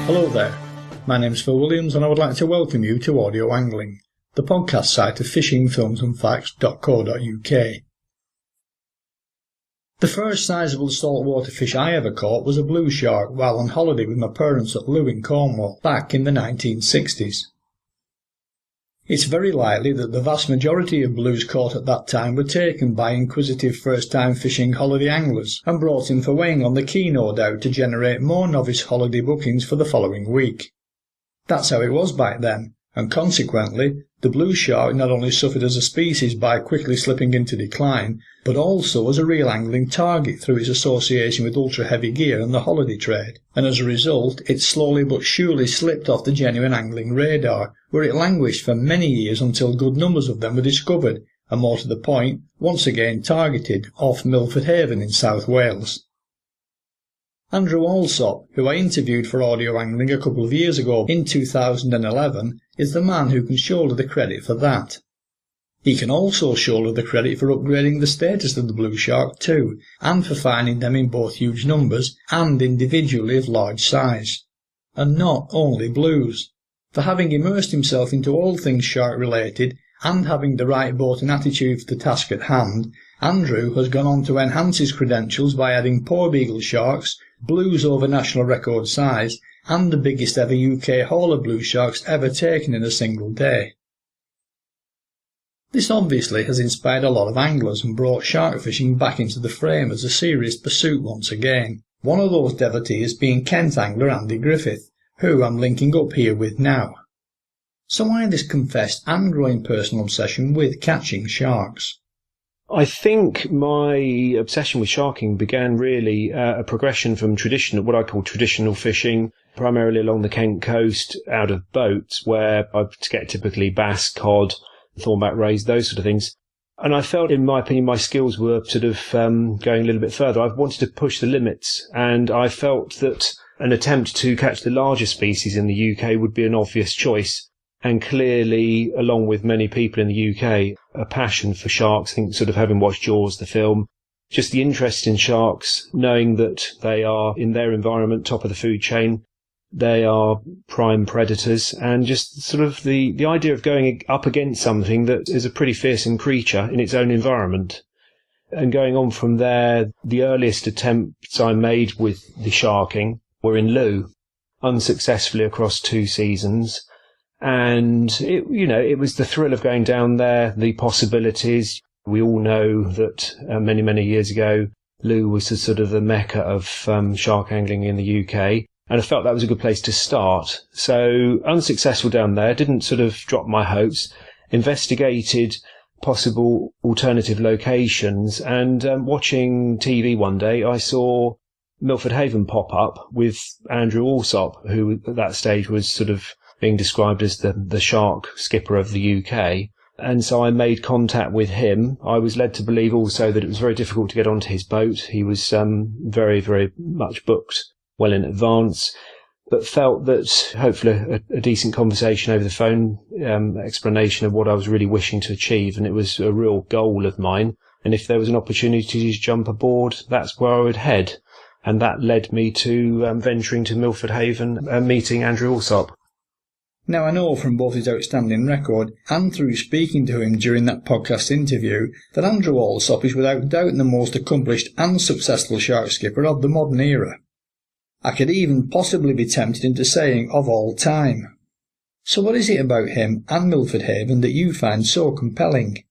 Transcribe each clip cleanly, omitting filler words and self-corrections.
Hello there, my name's Phil Williams and I would like to welcome you to Audio Angling, the podcast site of fishingfilmsandfacts.co.uk. The first sizable saltwater fish I ever caught was a blue shark while on holiday with my parents at Looe in Cornwall back in the 1960s. It's very likely that the vast majority of blues caught at that time were taken by inquisitive first-time fishing holiday anglers and brought in for weighing on the quay, no doubt, to generate more novice holiday bookings for the following week. That's how it was back then, and consequently, the blue shark not only suffered as a species by quickly slipping into decline, but also as a real angling target through its association with ultra-heavy gear and the holiday trade, and as a result it slowly but surely slipped off the genuine angling radar, where it languished for many years until good numbers of them were discovered, and more to the point, once again targeted off Milford Haven in South Wales. Andrew Alsop, who I interviewed for Audio Angling a couple of years ago in 2011, is the man who can shoulder the credit for that. He can also shoulder the credit for upgrading the status of the blue shark too, and for finding them in both huge numbers and individually of large size. And not only blues. For having immersed himself into all things shark-related, and having the right boat and attitude for the task at hand, Andrew has gone on to enhance his credentials by adding Porbeagle sharks, blues over national record size, and the biggest ever UK haul of blue sharks ever taken in a single day. This obviously has inspired a lot of anglers and brought shark fishing back into the frame as a serious pursuit once again. One of those devotees being Kent angler Andy Griffith, who I'm linking up here with now. So why this confessed and growing personal obsession with catching sharks? I think my obsession with sharking began really a progression from what I call traditional fishing, primarily along the Kent coast out of boats, where I'd get typically bass, cod, thornback rays, those sort of things. And I felt, in my opinion, my skills were sort of going a little bit further. I wanted to push the limits, and I felt that an attempt to catch the larger species in the UK would be an obvious choice. And clearly, along with many people in the UK, a passion for sharks. I think sort of having watched Jaws, the film, just the interest in sharks, knowing that they are, in their environment, top of the food chain. They are prime predators, and just sort of the idea of going up against something that is a pretty fearsome creature in its own environment. And going on from there, the earliest attempts I made with the sharking were in Looe, unsuccessfully across 2 seasons. And it was the thrill of going down there, the possibilities. We all know that many, many years ago, Looe was the sort of the mecca of shark angling in the UK. And I felt that was a good place to start. So unsuccessful down there, didn't sort of drop my hopes, investigated possible alternative locations. And watching TV one day, I saw Milford Haven pop up with Andrew Alsop, who at that stage was sort of being described as the shark skipper of the UK. And so I made contact with him. I was led to believe also that it was very difficult to get onto his boat. He was very, very much booked well in advance, but felt that hopefully a decent conversation over the phone, explanation of what I was really wishing to achieve, and it was a real goal of mine. And if there was an opportunity to jump aboard, that's where I would head. And that led me to venturing to Milford Haven and meeting Andrew Alsop. Now I know from both his outstanding record and through speaking to him during that podcast interview that Andrew Alsop is without doubt the most accomplished and successful shark skipper of the modern era. I could even possibly be tempted into saying of all time. So what is it about him and Milford Haven that you find so compelling?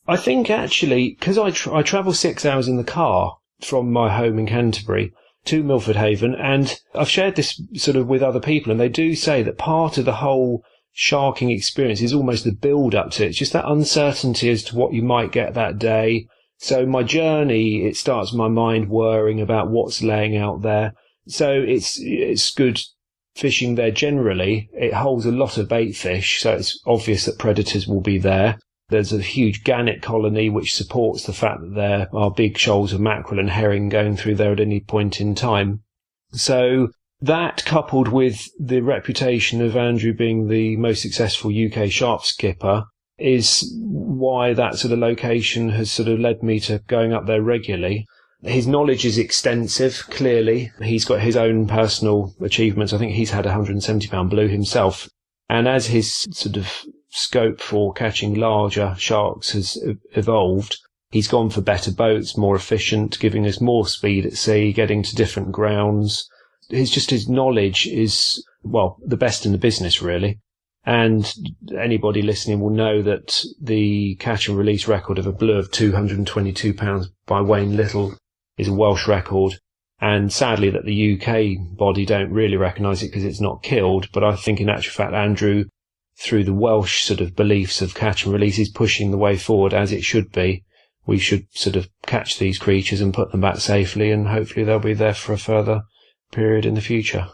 I think actually, because I travel 6 hours in the car from my home in Canterbury to Milford Haven, and I've shared this sort of with other people, and they do say that part of the whole sharking experience is almost the build-up to it. It's just that uncertainty as to what you might get that day. So my journey, it starts my mind worrying about what's laying out there. So it's good fishing there generally. It holds a lot of bait fish, so it's obvious that predators will be there. There's a huge gannet colony which supports the fact that there are big shoals of mackerel and herring going through there at any point in time. So that, coupled with the reputation of Andrew being the most successful UK shark skipper, is why that sort of location has sort of led me to going up there regularly. His knowledge is extensive, clearly. He's got his own personal achievements. I think he's had a £170 blue himself. And as his sort of scope for catching larger sharks has evolved, he's gone for better boats, more efficient, giving us more speed at sea, getting to different grounds. His knowledge is, well, the best in the business, really. And anybody listening will know that the catch and release record of a blue of £222 by Wayne Little is a Welsh record. And sadly that the UK body don't really recognise it because it's not killed. But I think in actual fact, Andrew, through the Welsh sort of beliefs of catch and release, is pushing the way forward as it should be. We should sort of catch these creatures and put them back safely, and hopefully they'll be there for a further period in the future.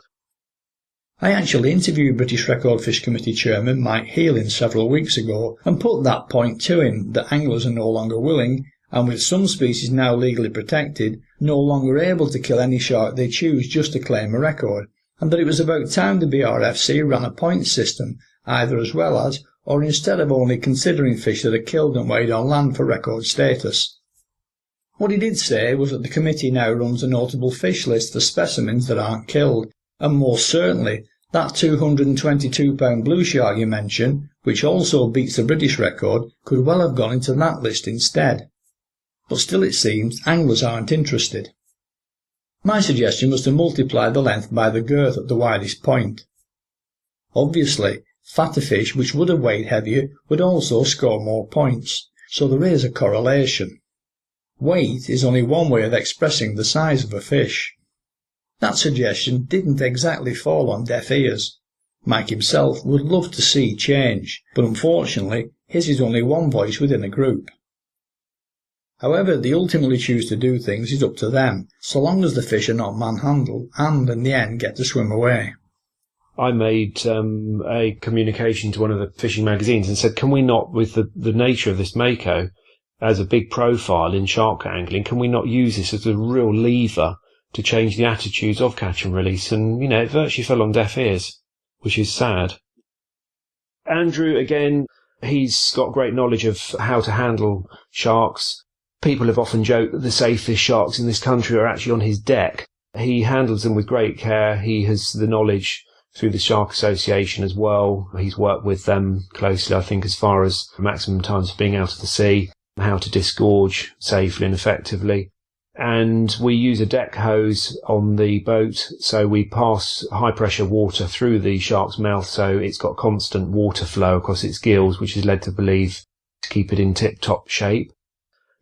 I actually interviewed British Record Fish Committee Chairman Mike Healing several weeks ago and put that point to him, that anglers are no longer willing, and with some species now legally protected, no longer able to kill any shark they choose just to claim a record, and that it was about time the BRFC ran a point system, either as well as, or instead of only considering fish that are killed and weighed on land for record status. What he did say was that the committee now runs a notable fish list for specimens that aren't killed, and most certainly that £222 blue shark you mentioned, which also beats the British record, could well have gone into that list instead. But still it seems anglers aren't interested. My suggestion was to multiply the length by the girth at the widest point. Obviously, fatter fish which would have weighed heavier would also score more points, so there is a correlation. Weight is only one way of expressing the size of a fish. That suggestion didn't exactly fall on deaf ears. Mike himself would love to see change, but unfortunately his is only one voice within a group. However they ultimately choose to do things is up to them, so long as the fish are not manhandled and in the end get to swim away. I made a communication to one of the fishing magazines and said, can we not, with the nature of this Mako as a big profile in shark angling, can we not use this as a real lever to change the attitudes of catch and release? And, it virtually fell on deaf ears, which is sad. Andrew, again, he's got great knowledge of how to handle sharks. People have often joked that the safest sharks in this country are actually on his deck. He handles them with great care. He has the knowledge through the Shark Association as well. He's worked with them closely, I think, as far as maximum times of being out of the sea, how to disgorge safely and effectively. And we use a deck hose on the boat, so we pass high-pressure water through the shark's mouth, so it's got constant water flow across its gills, which is led to believe to keep it in tip-top shape.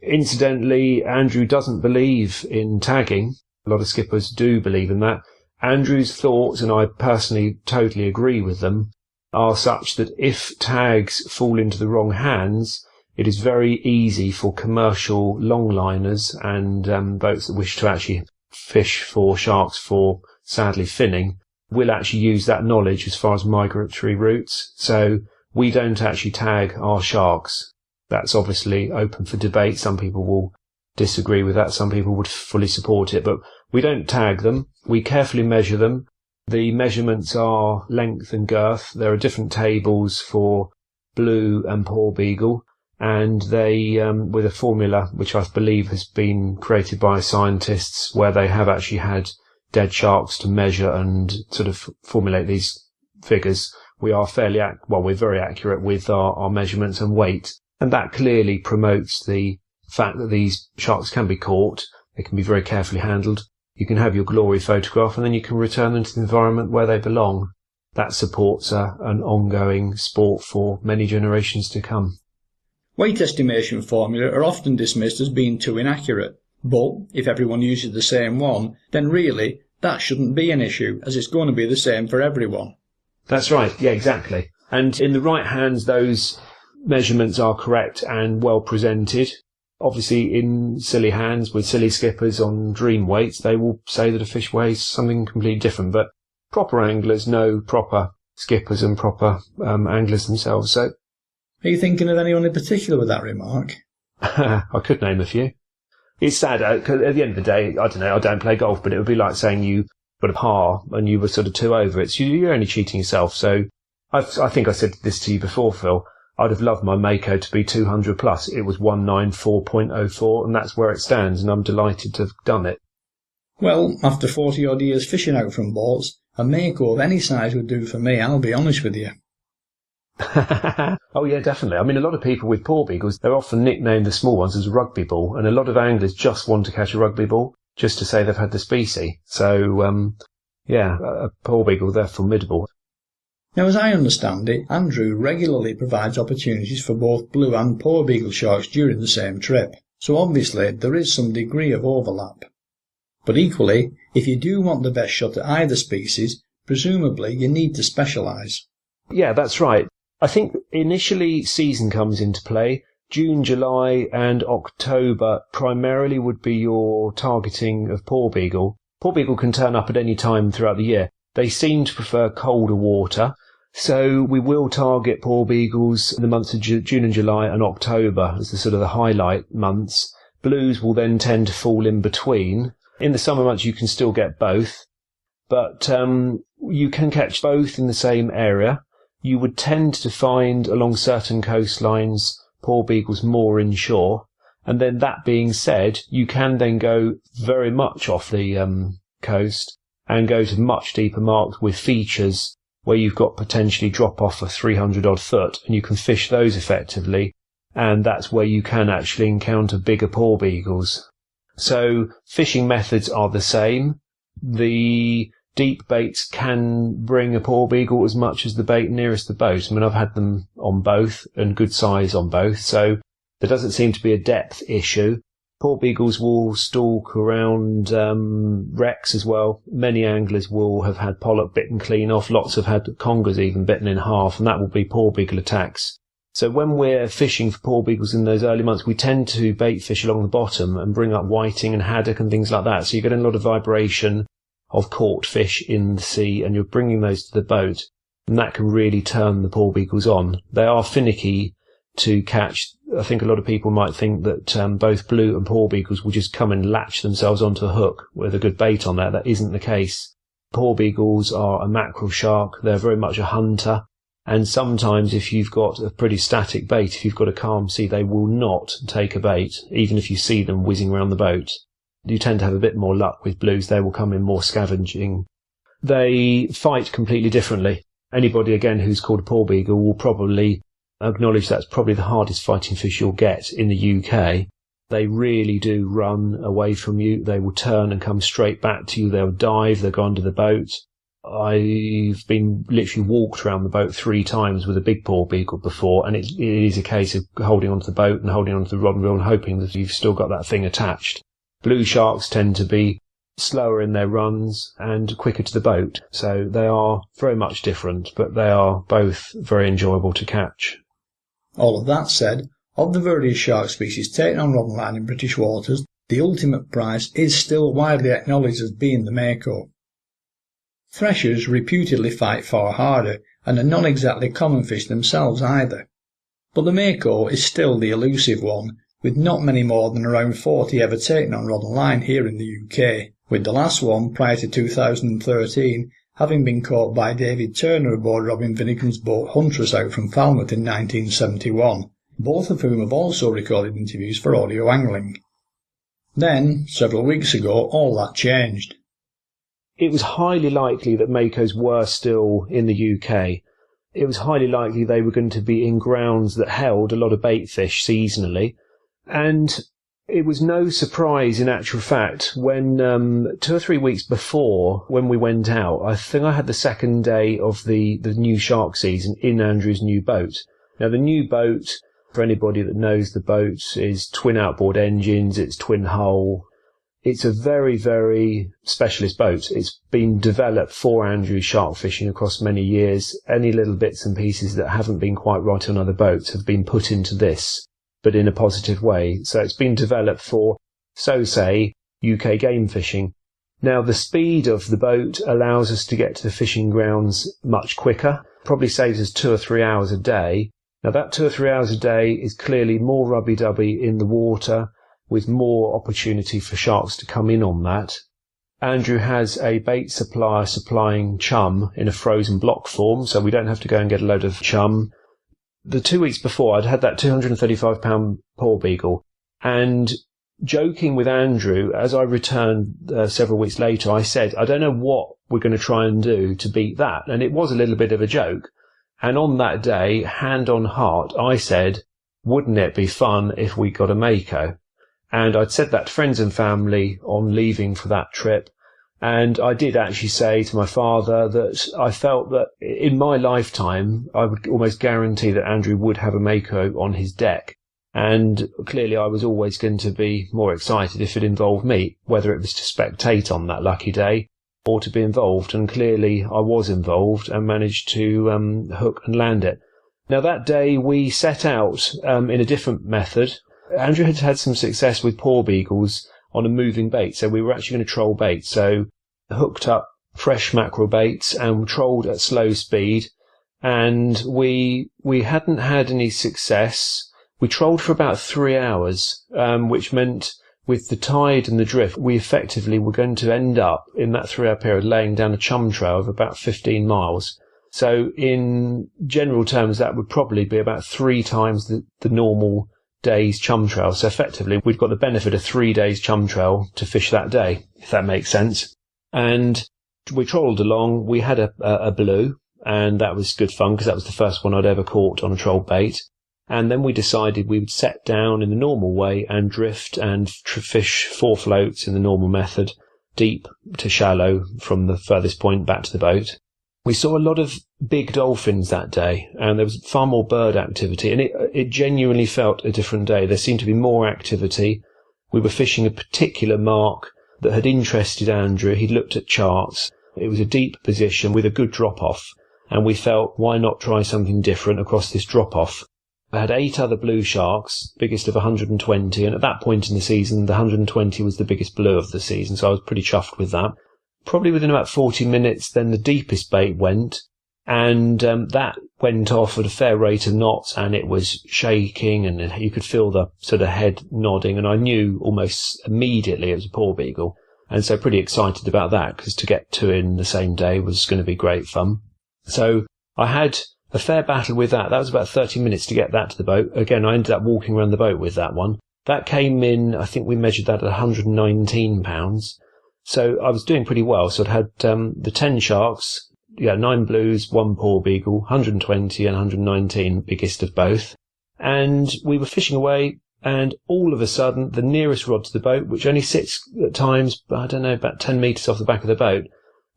Incidentally, Andrew doesn't believe in tagging. A lot of skippers do believe in that. Andrew's thoughts, and I personally totally agree with them, are such that if tags fall into the wrong hands, it is very easy for commercial longliners and boats that wish to actually fish for sharks for, sadly, finning, will actually use that knowledge as far as migratory routes. So we don't actually tag our sharks. That's obviously open for debate. Some people will disagree with that. Some people would fully support it. But we don't tag them. We carefully measure them. The measurements are length and girth. There are different tables for blue and Porbeagle. And they, with a formula which I believe has been created by scientists, where they have actually had dead sharks to measure and sort of formulate these figures, we are we're very accurate with our measurements and weight. And that clearly promotes the fact that these sharks can be caught. They can be very carefully handled. You can have your glory photograph and then you can return them to the environment where they belong. That supports an ongoing sport for many generations to come. Weight estimation formula are often dismissed as being too inaccurate, but if everyone uses the same one, then really that shouldn't be an issue, as it's going to be the same for everyone. That's right, yeah, exactly. And in the right hands, those measurements are correct and well presented. Obviously, in silly hands with silly skippers on dream weights, they will say that a fish weighs something completely different, but proper anglers know proper skippers and proper anglers themselves, so. Are you thinking of anyone in particular with that remark? I could name a few. It's sad, because at the end of the day, I don't know, I don't play golf, but it would be like saying you got a par and you were sort of 2 over. You're only cheating yourself. So I think I said this to you before, Phil. I'd have loved my Mako to be 200 plus. It was 194.04, and that's where it stands, and I'm delighted to have done it. Well, after 40 odd years fishing out from boats, a Mako of any size would do for me, I'll be honest with you. Oh yeah, definitely. I mean, a lot of people with Porbeagles, they're often nicknamed the small ones as a rugby ball, and a lot of anglers just want to catch a rugby ball just to say they've had the species. So, a Porbeagle, they're formidable. Now, as I understand it, Andrew regularly provides opportunities for both blue and Porbeagle sharks during the same trip, so obviously there is some degree of overlap. But equally, if you do want the best shot at either species, presumably you need to specialise. Yeah, that's right. I think initially season comes into play. June, July and October primarily would be your targeting of Porbeagle. Porbeagle can turn up at any time throughout the year. They seem to prefer colder water, so we will target Porbeagles in the months of June and July and October as the sort of the highlight months. Blues will then tend to fall in between. In the summer months you can still get both, but you can catch both in the same area. You would tend to find along certain coastlines Porbeagles more inshore, and then that being said, you can then go very much off the coast and go to much deeper marks with features where you've got potentially drop off of 300 odd foot, and you can fish those effectively, and that's where you can actually encounter bigger Porbeagles. So fishing methods are the same. The deep baits can bring a Porbeagle as much as the bait nearest the boat. I mean, I've had them on both and good size on both, so there doesn't seem to be a depth issue. Porbeagles will stalk around wrecks as well. Many anglers will have had pollock bitten clean off. Lots have had congers even bitten in half, and that will be Porbeagle attacks. So when we're fishing for Porbeagles in those early months, we tend to bait fish along the bottom and bring up whiting and haddock and things like that. So you're getting a lot of vibration of caught fish in the sea, and you're bringing those to the boat, and that can really turn the Porbeagles on. They are finicky to catch. I think a lot of people might think that both blue and Porbeagles will just come and latch themselves onto a hook with a good bait on there. That isn't the case. Porbeagles are a mackerel shark. They're very much a hunter, and sometimes if you've got a pretty static bait, if you've got a calm sea, they will not take a bait, even if you see them whizzing around the boat. You tend to have a bit more luck with blues. They will come in more scavenging. They fight completely differently. Anybody, again, who's called a Porbeagle will probably acknowledge that's probably the hardest fighting fish you'll get in the UK. They really do run away from you. They will turn and come straight back to you. They'll dive. They'll go under the boat. I've been literally walked around the boat 3 times with a big Porbeagle before, and it is a case of holding onto the boat and holding onto the rod and reel and hoping that you've still got that thing attached. Blue sharks tend to be slower in their runs and quicker to the boat, so they are very much different, but they are both very enjoyable to catch. All of that said, of the various shark species taken on rod and line in British waters, the ultimate prize is still widely acknowledged as being the Mako. Threshers reputedly fight far harder, and are not exactly common fish themselves either. But the Mako is still the elusive one, with not many more than around 40 ever taken on rod and line here in the UK, with the last one, prior to 2013, having been caught by David Turner aboard Robin Finnegan's boat Huntress out from Falmouth in 1971, both of whom have also recorded interviews for audio angling. Then, several weeks ago, all that changed. It was highly likely that Makos were still in the UK. It was highly likely they were going to be in grounds that held a lot of bait fish seasonally. And it was no surprise, in actual fact, when 2 or 3 weeks before, when we went out, I think I had the second day of the new shark season in Andrew's new boat. Now, the new boat, for anybody that knows the boat, is twin outboard engines, it's twin hull. It's a very, very specialist boat. It's been developed for Andrew's shark fishing across many years. Any little bits and pieces that haven't been quite right on other boats have been put into this, but in a positive way. So it's been developed for, so say, UK game fishing. Now, the speed of the boat allows us to get to the fishing grounds much quicker, probably saves us 2 or 3 hours a day. Now, that 2 or 3 hours a day is clearly more rubby-dubby in the water, with more opportunity for sharks to come in on that. Andrew has a bait supplier supplying chum in a frozen block form, so we don't have to go and get a load of chum. the 2 weeks before, I'd had that 235-pound Porbeagle, and joking with Andrew, as I returned several weeks later, I said, I don't know what we're going to try and do to beat that. And it was a little bit of a joke. And on that day, hand on heart, I said, wouldn't it be fun if we got a Mako? And I'd said that to friends and family on leaving for that trip. And I did actually say to my father that I felt that in my lifetime, I would almost guarantee that Andrew would have a Mako on his deck. And clearly I was always going to be more excited if it involved me, whether it was to spectate on that lucky day or to be involved. And clearly I was involved and managed to hook and land it. Now that day we set out in a different method. Andrew had had some success with Porbeagles on a moving bait, so we were actually going to troll bait. So hooked up fresh mackerel baits and trolled at slow speed. And we hadn't had any success. We trolled for about 3 hours, which meant with the tide and the drift, we effectively were going to end up in that 3 hour period laying down a chum trail of about 15 miles. So in general terms, that would probably be about 3 times the normal day's chum trail. So effectively, we'd got the benefit of 3 days chum trail to fish that day, if that makes sense. And we trolled along. We had a blue, and that was good fun because that was the first one I'd ever caught on a troll bait. And then we decided we would set down in the normal way and drift and fish 4 floats in the normal method, deep to shallow from the furthest point back to the boat. We saw a lot of big dolphins that day, and there was far more bird activity, and it genuinely felt a different day. There seemed to be more activity. We were fishing a particular mark that had interested Andrew. He'd looked at charts. It was a deep position with a good drop-off, and we felt, why not try something different across this drop-off? I had 8 other blue sharks, biggest of 120, and at that point in the season, the 120 was the biggest blue of the season, so I was pretty chuffed with that. Probably within about 40 minutes, then the deepest bait went, and that went off at a fair rate of knots, and it was shaking, and you could feel the sort of head nodding, and I knew almost immediately it was a Porbeagle, and so pretty excited about that, because to get 2 in the same day was going to be great fun. So I had a fair battle with that. That was about 30 minutes to get that to the boat. Again, I ended up walking around the boat with that one. That came in, I think we measured that at 119 pounds. So I was doing pretty well. So I'd had the 10 sharks, 9 blues, 1 Porbeagle, 120 and 119, biggest of both. And we were fishing away, and all of a sudden, the nearest rod to the boat, which only sits at times, I don't know, about 10 metres off the back of the boat,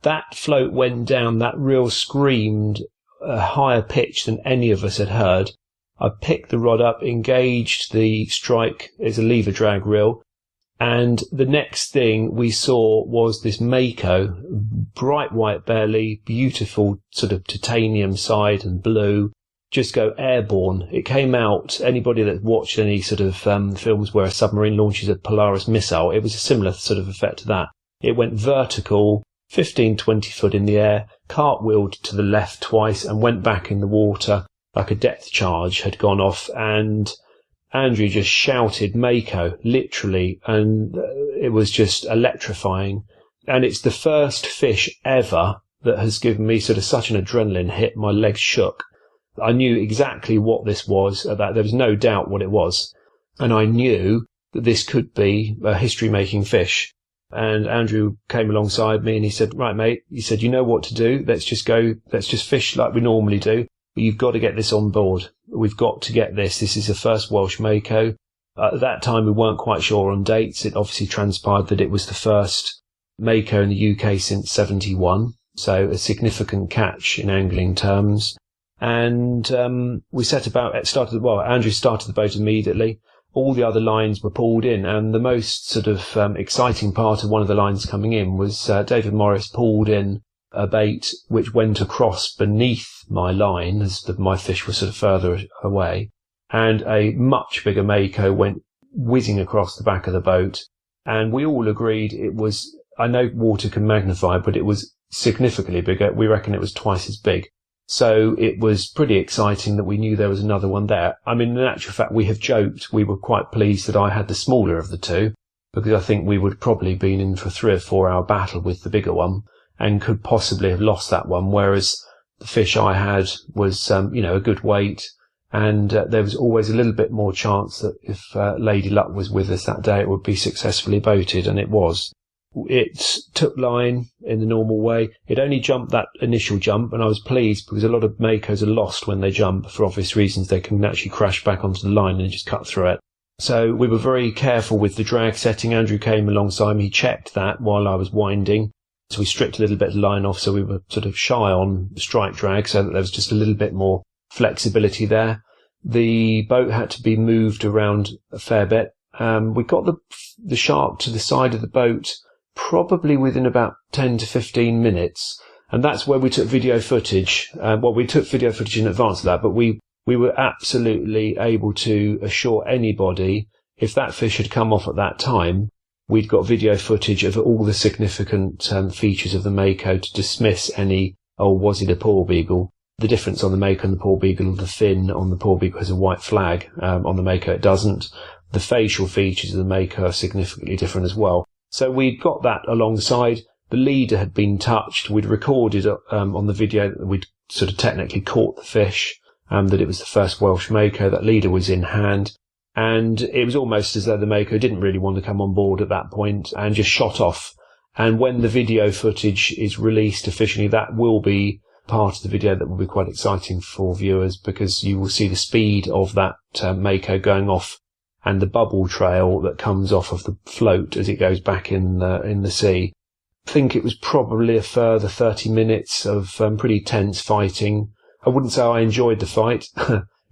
that float went down, that reel screamed a higher pitch than any of us had heard. I picked the rod up, engaged the strike, it's a lever drag reel, and the next thing we saw was this Mako, bright white belly, beautiful sort of titanium side and blue, just go airborne. It came out, anybody that watched any sort of films where a submarine launches a Polaris missile, it was a similar sort of effect to that. It went vertical, 15, 20 foot in the air, cartwheeled to the left twice and went back in the water like a depth charge had gone off, and Andrew just shouted Mako, literally, and it was just electrifying. And it's the first fish ever that has given me sort of such an adrenaline hit, my legs shook. I knew exactly what this was, that there was no doubt what it was, and I knew that this could be a history-making fish. And Andrew came alongside me and he said, right, mate, he said, you know what to do. Let's just fish like we normally do. But you've got to get this on board. We've got to get this. This is the first Welsh Mako. At that time, we weren't quite sure on dates. It obviously transpired that it was the first Mako in the UK since 71. So a significant catch in angling terms. And we set about, Andrew started the boat immediately. All the other lines were pulled in, and the most sort of exciting part of one of the lines coming in was David Morris pulled in a bait which went across beneath my line as my fish was sort of further away, and a much bigger Mako went whizzing across the back of the boat, and we all agreed it was, I know water can magnify, but it was significantly bigger. We reckon it was twice as big. So it was pretty exciting that we knew there was another one there. I mean, in actual fact, we have joked we were quite pleased that I had the smaller of the two, because I think we would probably been in for a 3 or 4 hour battle with the bigger one and could possibly have lost that one, whereas the fish I had was, a good weight And there was always a little bit more chance that if Lady Luck was with us that day, it would be successfully boated, and it was. It took line in the normal way. It only jumped that initial jump, and I was pleased because a lot of Makos are lost when they jump for obvious reasons. They can actually crash back onto the line and just cut through it. So we were very careful with the drag setting. Andrew came alongside me. He checked that while I was winding. So we stripped a little bit of line off, so we were sort of shy on strike drag, so that there was just a little bit more flexibility there. The boat had to be moved around a fair bit. We got the shark to the side of the boat probably within about 10 to 15 minutes. And that's where we took video footage. We took video footage in advance of that, but we were absolutely able to assure anybody if that fish had come off at that time, we'd got video footage of all the significant features of the Mako to dismiss any, was it a Porbeagle? The difference on the Mako and the Porbeagle, the fin on the Porbeagle has a white flag. On the Mako it doesn't. The facial features of the Mako are significantly different as well. So we'd got that alongside. The leader had been touched. We'd recorded on the video that we'd sort of technically caught the fish, that it was the first Welsh Mako. That leader was in hand. And it was almost as though the Mako didn't really want to come on board at that point and just shot off. And when the video footage is released officially, that will be part of the video that will be quite exciting for viewers, because you will see the speed of that Mako going off and the bubble trail that comes off of the float as it goes back in the sea. I think it was probably a further 30 minutes of pretty tense fighting. I wouldn't say I enjoyed the fight,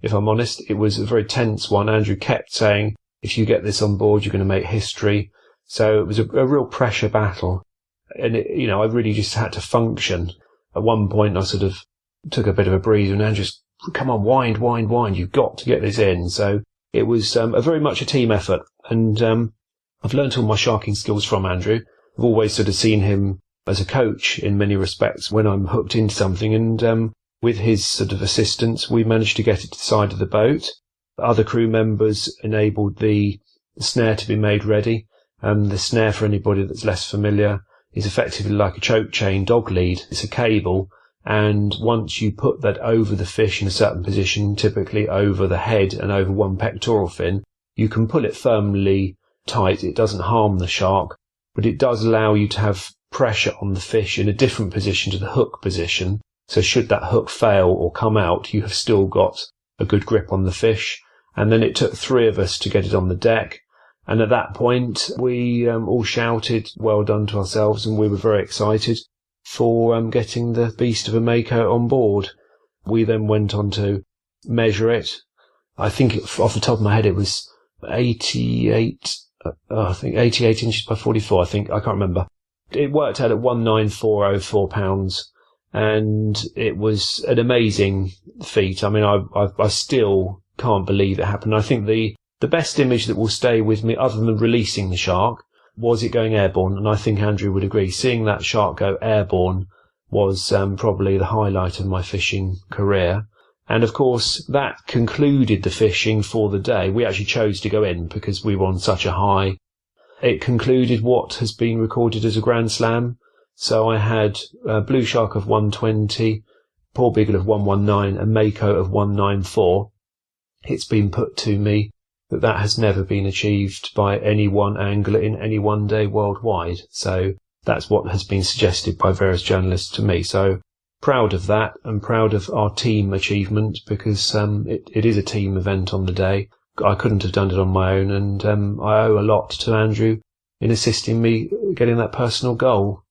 if I'm honest. It was a very tense one. Andrew kept saying, if you get this on board, you're going to make history. So it was a real pressure battle. And, I really just had to function. At one point, I sort of took a bit of a breather, and Andrew just, come on, wind. You've got to get this in. So it was very much a team effort. And I've learned all my sharking skills from Andrew. I've always sort of seen him as a coach in many respects when I'm hooked into something. And with his sort of assistance, we managed to get it to the side of the boat. Other crew members enabled the snare to be made ready. The snare, for anybody that's less familiar, is effectively like a choke chain dog lead. It's a cable, and once you put that over the fish in a certain position, typically over the head and over one pectoral fin, you can pull it firmly tight. It doesn't harm the shark, but it does allow you to have pressure on the fish in a different position to the hook position. So should that hook fail or come out, you have still got a good grip on the fish. And then it took 3 of us to get it on the deck. And at that point, we all shouted, well done to ourselves, and we were very excited for getting the beast of a Mako on board. We then went on to measure it. I think off the top of my head, it was 88 inches by 44, I can't remember. It worked out at 19404 pounds. And it was an amazing feat. I mean, I still can't believe it happened. I think the best image that will stay with me, other than releasing the shark, was it going airborne. And I think Andrew would agree. Seeing that shark go airborne was probably the highlight of my fishing career. And of course, that concluded the fishing for the day. We actually chose to go in because we were on such a high. It concluded what has been recorded as a Grand Slam. So I had a blue shark of 120, Porbeagle of 119, and Mako of 194. It's been put to me that has never been achieved by any one angler in any one day worldwide. So that's what has been suggested by various journalists to me. So proud of that, and proud of our team achievement, because it is a team event on the day. I couldn't have done it on my own, and I owe a lot to Andrew in assisting me getting that personal goal.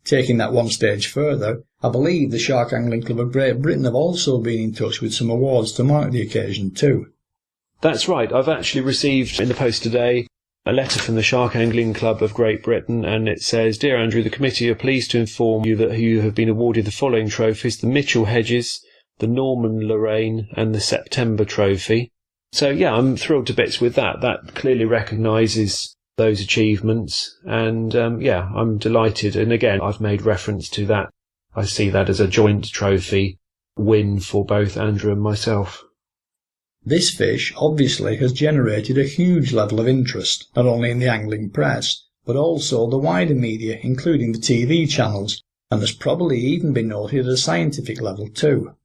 Taking that one stage further, I believe the Shark Angling Club of Great Britain have also been in touch with some awards to mark the occasion too. That's right. I've actually received in the post today a letter from the Shark Angling Club of Great Britain, and it says, Dear Andrew, the committee are pleased to inform you that you have been awarded the following trophies: the Mitchell Hedges, the Norman Lorraine, and the September Trophy. So yeah, I'm thrilled to bits with that. That clearly recognises those achievements, and I'm delighted. And again, I've made reference to that. I see that as a joint trophy win for both Andrew and myself. This fish obviously has generated a huge level of interest, not only in the angling press, but also the wider media, including the TV channels, and has probably even been noted at a scientific level too.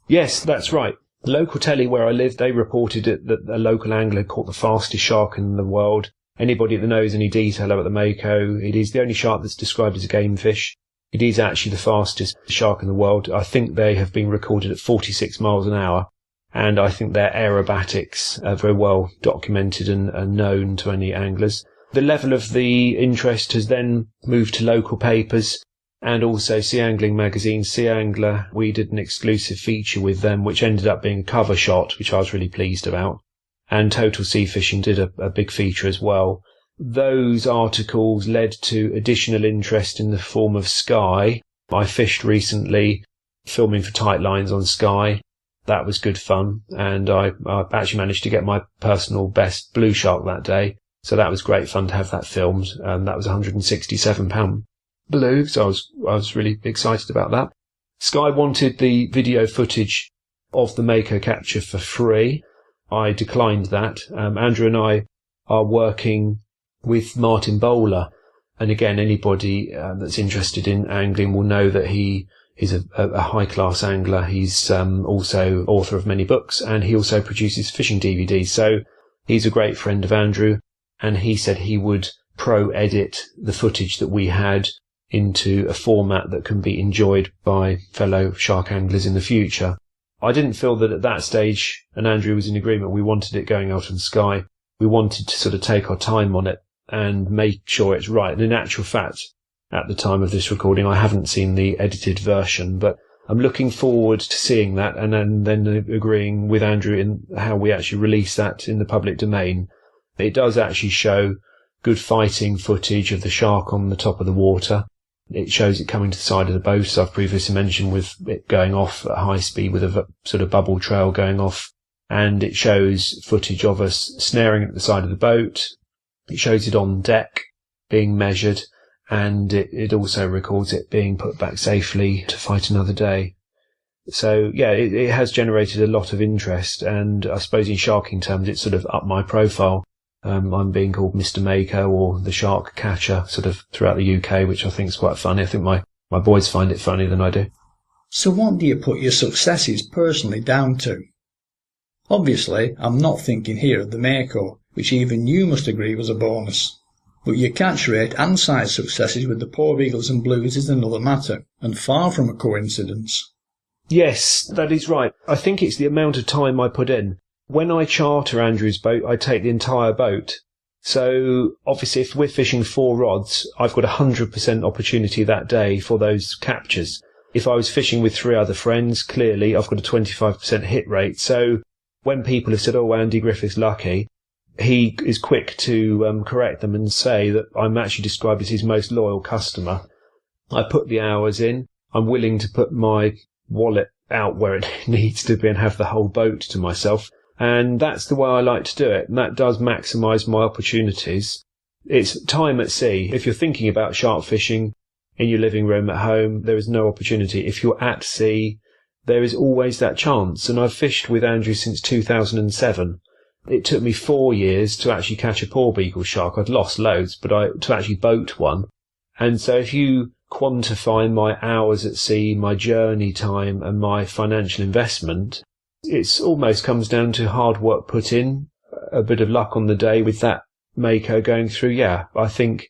Yes, that's right. The local telly where I lived, they reported it that a local angler caught the fastest shark in the world. Anybody that knows any detail about the Mako, it is the only shark that's described as a game fish. It is actually the fastest shark in the world. I think they have been recorded at 46 miles an hour. And I think their aerobatics are very well documented and known to any anglers. The level of the interest has then moved to local papers and also Sea Angling magazine, Sea Angler. We did an exclusive feature with them, which ended up being a cover shot, which I was really pleased about. And Total Sea Fishing did a big feature as well. Those articles led to additional interest in the form of Sky. I fished recently, filming for Tight Lines on Sky. That was good fun, and I actually managed to get my personal best blue shark that day. So that was great fun to have that filmed. That was £167 blue, so I was really excited about that. Sky wanted the video footage of the Mako capture for free. I declined that. Andrew and I are working with Martin Bowler, and again, anybody that's interested in angling will know that he is a high-class angler. He's also author of many books, and he also produces fishing DVDs. So he's a great friend of Andrew, and he said he would pro-edit the footage that we had into a format that can be enjoyed by fellow shark anglers in the future. I didn't feel that at that stage, and Andrew was in agreement, we wanted it going out on Sky. We wanted to sort of take our time on it and make sure it's right. And in actual fact, at the time of this recording, I haven't seen the edited version, but I'm looking forward to seeing that and then agreeing with Andrew in how we actually release that in the public domain. It does actually show good fighting footage of the shark on the top of the water. It shows it coming to the side of the boat, as I've previously mentioned, with it going off at high speed with a sort of bubble trail going off. And it shows footage of us snaring at the side of the boat. It shows it on deck being measured. And it also records it being put back safely to fight another day. So, yeah, it has generated a lot of interest. And I suppose in sharking terms, it's sort of up my profile. I'm being called Mr. Mako or the shark catcher sort of throughout the UK, which I think is quite funny. I think my boys find it funnier than I do. So what do you put your successes personally down to? Obviously, I'm not thinking here of the Mako, which even you must agree was a bonus. But your catch rate and size successes with the Porbeagles and Blues is another matter, and far from a coincidence. Yes, that is right. I think it's the amount of time I put in. When I charter Andrew's boat, I take the entire boat. So, obviously, if we're fishing 4 rods, I've got 100% opportunity that day for those captures. If I was fishing with 3 other friends, clearly I've got a 25% hit rate. So, when people have said, oh, Andy Griffith's lucky, he is quick to correct them and say that I'm actually described as his most loyal customer. I put the hours in. I'm willing to put my wallet out where it needs to be and have the whole boat to myself. And that's the way I like to do it. And that does maximise my opportunities. It's time at sea. If you're thinking about shark fishing in your living room at home, there is no opportunity. If you're at sea, there is always that chance. And I've fished with Andrew since 2007. It took me 4 years to actually catch a Porbeagle shark. I'd lost loads, but to actually boat one. And so if you quantify my hours at sea, my journey time and my financial investment, it almost comes down to hard work put in, a bit of luck on the day with that Mako going through. Yeah, I think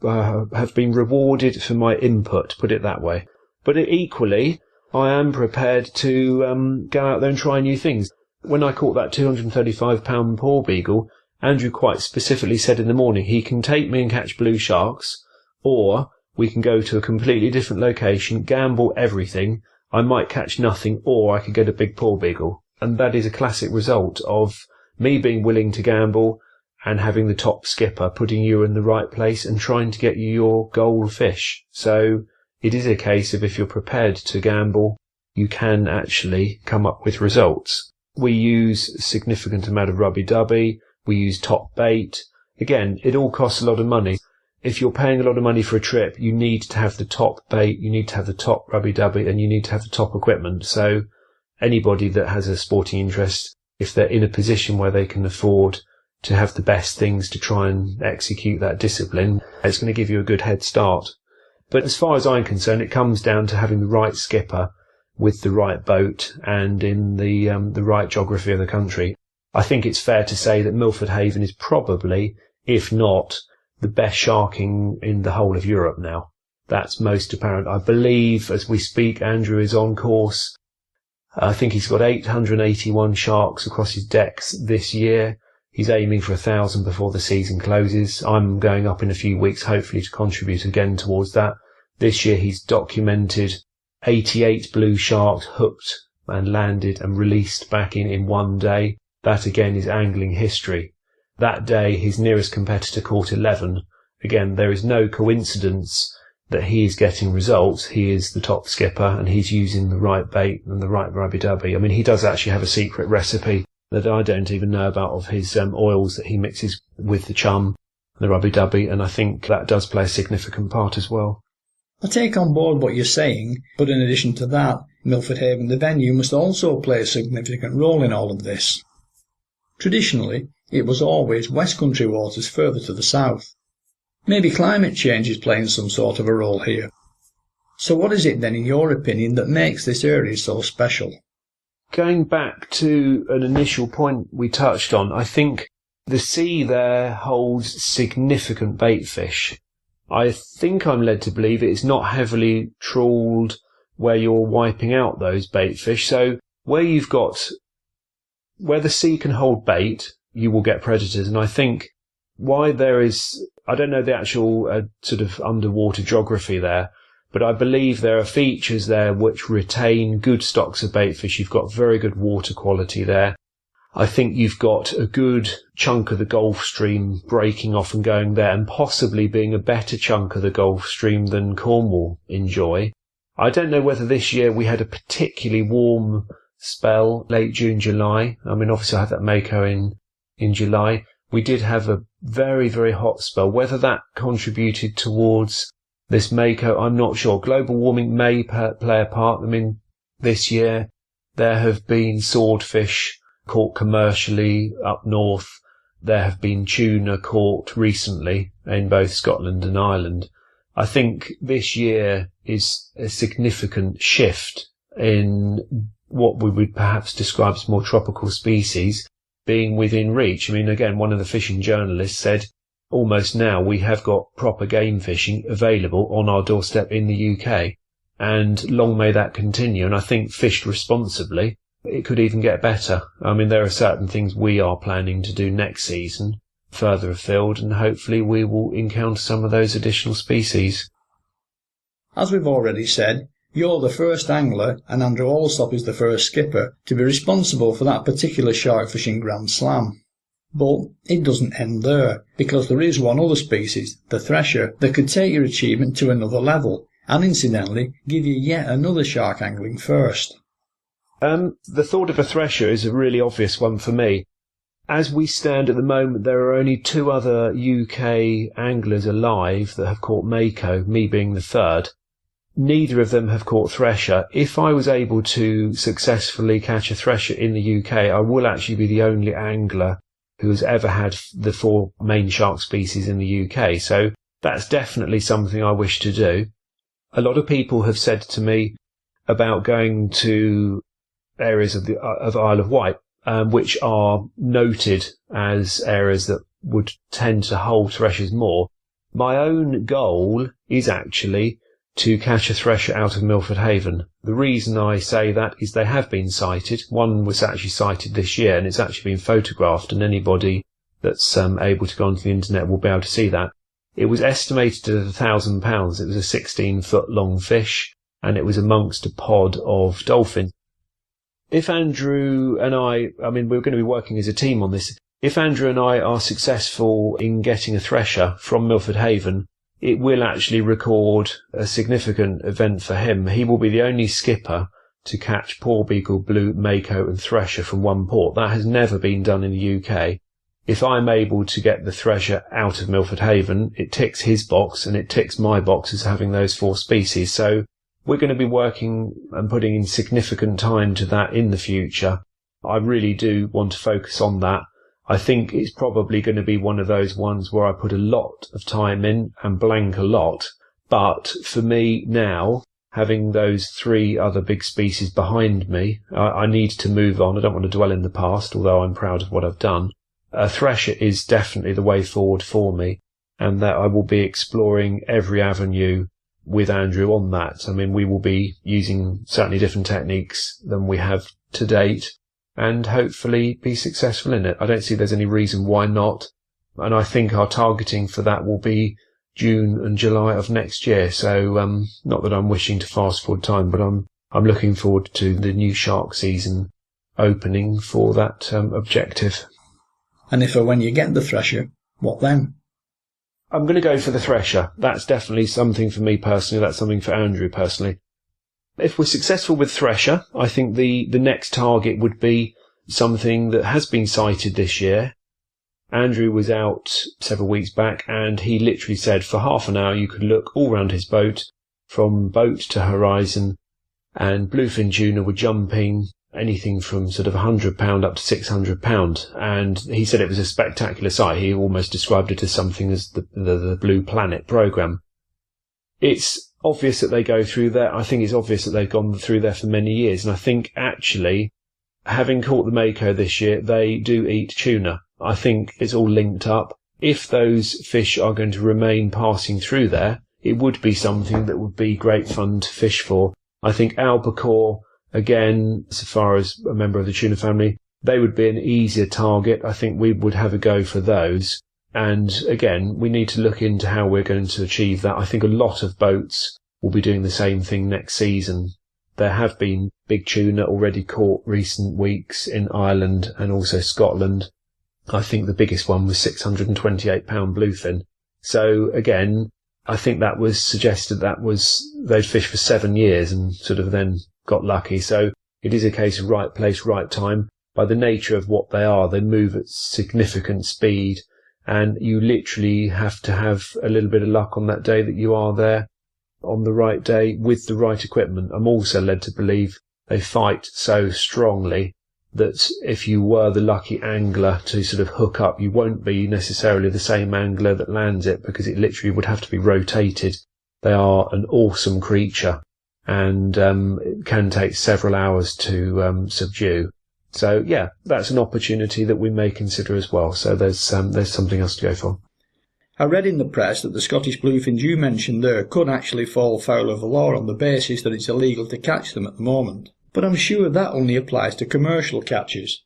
I have been rewarded for my input, put it that way. But equally, I am prepared to go out there and try new things. When I caught that £235 Porbeagle, Andrew quite specifically said in the morning, he can take me and catch blue sharks, or we can go to a completely different location, gamble everything. I might catch nothing, or I could get a big Porbeagle. And that is a classic result of me being willing to gamble and having the top skipper putting you in the right place and trying to get you your goal fish. So it is a case of if you're prepared to gamble, you can actually come up with results. We use a significant amount of rubby-dubby. We use top bait. Again, it all costs a lot of money. If you're paying a lot of money for a trip, you need to have the top bait, you need to have the top rubby-dubby, and you need to have the top equipment. So anybody that has a sporting interest, if they're in a position where they can afford to have the best things to try and execute that discipline, it's going to give you a good head start. But as far as I'm concerned, it comes down to having the right skipper with the right boat and in the right geography of the country. I think it's fair to say that Milford Haven is probably, if not, the best sharking in the whole of Europe now. That's most apparent. I believe, as we speak, Andrew is on course. I think he's got 881 sharks across his decks this year. He's aiming for 1,000 before the season closes. I'm going up in a few weeks, hopefully to contribute again towards that. This year he's documented 88 blue sharks hooked and landed and released back in one day. That again is angling history. That day his nearest competitor caught 11. Again, there is no coincidence that he is getting results. He is the top skipper and he's using the right bait and the right rubby-dubby. I mean, he does actually have a secret recipe that I don't even know about of his oils that he mixes with the chum, the rubby-dubby, and I think that does play a significant part as well. I take on board what you're saying, but in addition to that, Milford Haven, the venue, must also play a significant role in all of this. Traditionally, it was always West Country waters further to the south. Maybe climate change is playing some sort of a role here. So what is it then, in your opinion, that makes this area so special? Going back to an initial point we touched on, I think the sea there holds significant bait fish. I think I'm led to believe it's not heavily trawled where you're wiping out those bait fish. So where the sea can hold bait, you will get predators. And I think why there is, I don't know the actual sort of underwater geography there, but I believe there are features there which retain good stocks of bait fish. You've got very good water quality there. I think you've got a good chunk of the Gulf Stream breaking off and going there, and possibly being a better chunk of the Gulf Stream than Cornwall enjoy. I don't know whether this year we had a particularly warm spell, late June, July. I mean, obviously I had that Mako in July. We did have a very, very hot spell. Whether that contributed towards this Mako, I'm not sure. Global warming may play a part. I mean, this year there have been swordfish caught commercially up north. There have been tuna caught recently in both Scotland and Ireland. I think this year is a significant shift in what we would perhaps describe as more tropical species being within reach. I mean, again, one of the fishing journalists said almost now we have got proper game fishing available on our doorstep in the UK, and long may that continue. And I think fished responsibly, it could even get better. I mean, there are certain things we are planning to do next season further afield, and hopefully we will encounter some of those additional species. As we've already said, you're the first angler and Andrew Alsop is the first skipper to be responsible for that particular shark fishing Grand Slam. But it doesn't end there, because there is one other species, the thresher, that could take your achievement to another level, and incidentally give you yet another shark angling first. The thought of a thresher is a really obvious one for me. As we stand at the moment, there are only 2 other UK anglers alive that have caught Mako, me being the third. Neither of them have caught thresher. If I was able to successfully catch a thresher in the UK, I will actually be the only angler who has ever had the 4 main shark species in the UK. So that's definitely something I wish to do. A lot of people have said to me about going to areas of Isle of Wight, which are noted as areas that would tend to hold threshers more. My own goal is actually to catch a thresher out of Milford Haven. The reason I say that is they have been sighted. One was actually sighted this year, and it's actually been photographed, and anybody that's able to go onto the internet will be able to see that. It was estimated at £1,000. It was a 16-foot long fish, and it was amongst a pod of dolphins. If Andrew and I mean, we're going to be working as a team on this. If Andrew and I are successful in getting a thresher from Milford Haven, it will actually record a significant event for him. He will be the only skipper to catch Porbeagle, blue, Mako and thresher from one port. That has never been done in the UK. If I'm able to get the thresher out of Milford Haven, it ticks his box and it ticks my box as having those 4 species. So we're going to be working and putting in significant time to that in the future. I really do want to focus on that. I think it's probably going to be one of those ones where I put a lot of time in and blank a lot. But for me now, having those 3 other big species behind me, I need to move on. I don't want to dwell in the past, although I'm proud of what I've done. A thresher is definitely the way forward for me, and that I will be exploring every avenue with Andrew on that. I mean, we will be using certainly different techniques than we have to date, and hopefully be successful in it. I don't see there's any reason why not, and I think our targeting for that will be June and July of next year. So not that I'm wishing to fast forward time, but I'm looking forward to the new shark season opening for that objective. And if or when you get the thresher, what then? I'm going to go for the thresher. That's definitely something for me personally. That's something for Andrew personally. If we're successful with thresher, I think the next target would be something that has been sighted this year. Andrew was out several weeks back, and he literally said for half an hour you could look all round his boat, from boat to horizon, and bluefin tuna were jumping anything from sort of £100 up to £600. And he said it was a spectacular sight. He almost described it as something as the Blue Planet programme. It's obvious that they go through there. I think it's obvious that they've gone through there for many years. And I think actually, having caught the Mako this year, they do eat tuna. I think it's all linked up. If those fish are going to remain passing through there, it would be something that would be great fun to fish for. I think albacore, again, so far as a member of the tuna family, they would be an easier target. I think we would have a go for those. And again, we need to look into how we're going to achieve that. I think a lot of boats will be doing the same thing next season. There have been big tuna already caught recent weeks in Ireland and also Scotland. I think the biggest one was 628 pound bluefin. So again, I think that was suggested they'd fished for 7 years and sort of then got lucky. So it is a case of right place, right time. By the nature of what they are, they move at significant speed, and you literally have to have a little bit of luck on that day that you are there on the right day with the right equipment. I'm also led to believe they fight so strongly that if you were the lucky angler to sort of hook up, you won't be necessarily the same angler that lands it, because it literally would have to be rotated. They are an awesome creature, and it can take several hours to subdue. So yeah, that's an opportunity that we may consider as well. So there's something else to go for. I read in the press that the Scottish bluefins you mentioned there could actually fall foul of the law on the basis that it's illegal to catch them at the moment. But I'm sure that only applies to commercial catches.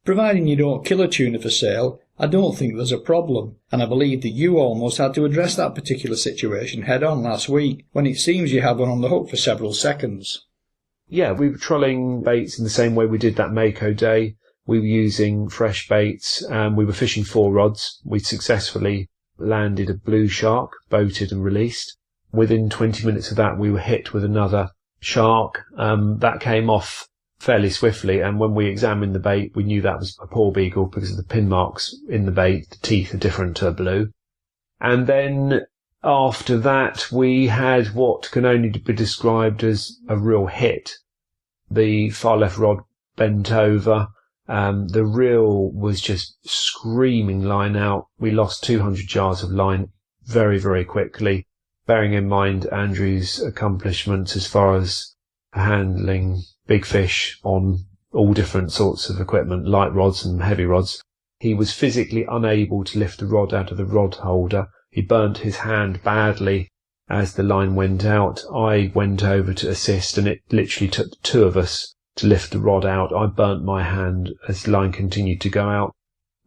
Providing you don't kill a tuna for sale, I don't think there's a problem, and I believe that you almost had to address that particular situation head-on last week, when it seems you had one on the hook for several seconds. Yeah, we were trolling baits in the same way we did that Mako day. We were using fresh baits, and we were fishing 4 rods. We successfully landed a blue shark, boated and released. Within 20 minutes of that, we were hit with another shark. That came off fairly swiftly, and when we examined the bait, we knew that was a Porbeagle because of the pin marks in the bait. The teeth are different to a blue. And then after that, we had what can only be described as a real hit. The far left rod bent over. The reel was just screaming line out. We lost 200 yards of line very, very quickly, bearing in mind Andrew's accomplishments as far as handling big fish on all different sorts of equipment, light rods and heavy rods. He was physically unable to lift the rod out of the rod holder. He burnt his hand badly as the line went out. I went over to assist, and it literally took the 2 of us to lift the rod out. I burnt my hand as the line continued to go out.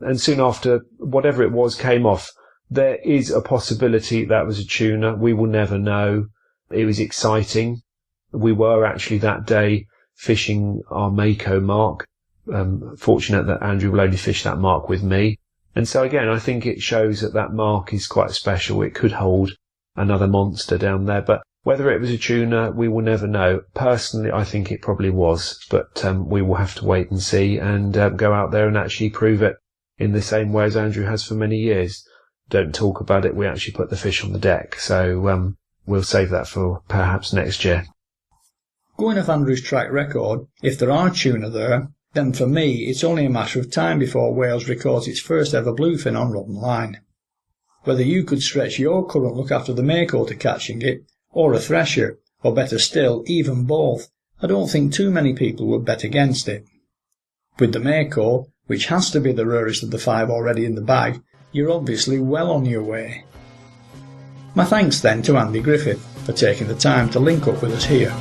And soon after, whatever it was came off. There is a possibility that was a tuna. We will never know. It was exciting. We were actually that day fishing our Mako mark. Fortunate that Andrew will only fish that mark with me. And so again, I think it shows that mark is quite special. It could hold another monster down there, but whether it was a tuna, we will never know. Personally, I think it probably was, but we will have to wait and see, and go out there and actually prove it in the same way as Andrew has for many years. Don't talk about it, we actually put the fish on the deck. So we'll save that for perhaps next year. Going off Andrew's track record, if there are tuna there, then for me it's only a matter of time before Wales records its first ever bluefin on rod and line. Whether you could stretch your current look after the Mako to catching it, or a thresher, or better still, even both, I don't think too many people would bet against it. With the Mako, which has to be the rarest of the 5 already in the bag, you're obviously well on your way. My thanks then to Andy Griffith for taking the time to link up with us here.